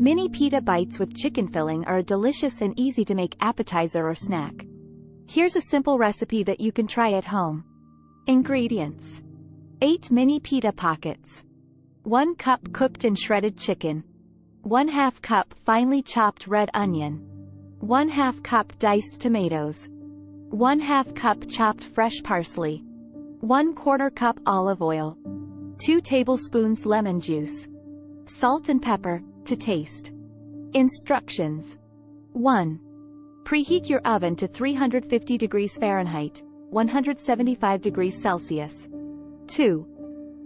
Mini pita bites with chicken filling are a delicious and easy-to-make appetizer or snack. Here's a simple recipe that you can try at home. Ingredients: 8 mini pita pockets, 1 cup cooked and shredded chicken, 1/2 cup finely chopped red onion, 1/2 cup diced tomatoes, 1/2 cup chopped fresh parsley, 1/4 cup olive oil, 2 tablespoons lemon juice, salt and pepper to taste. Instructions: 1. Preheat your oven to 350 degrees Fahrenheit, 175 degrees Celsius. 2.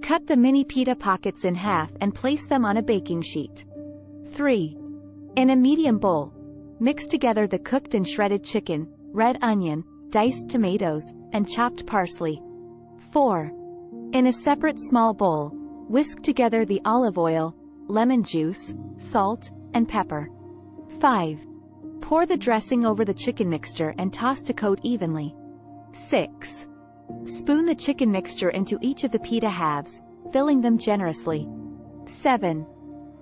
Cut the mini pita pockets in half and place them on a baking sheet. 3. In a medium bowl, mix together the cooked and shredded chicken, red onion, diced tomatoes, and chopped parsley. 4. In a separate small bowl, whisk together the olive oil, lemon juice, salt, and pepper. 5. Pour the dressing over the chicken mixture and toss to coat evenly. 6. Spoon the chicken mixture into each of the pita halves, filling them generously. 7.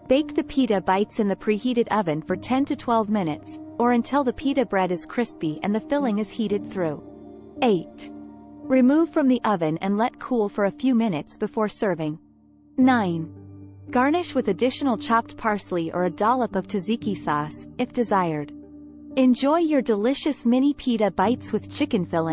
Bake the pita bites in the preheated oven for 10 to 12 minutes, or until the pita bread is crispy and the filling is heated through. 8. Remove from the oven and let cool for a few minutes before serving. 9. Garnish with additional chopped parsley or a dollop of tzatziki sauce, if desired. Enjoy your delicious mini pita bites with chicken filling.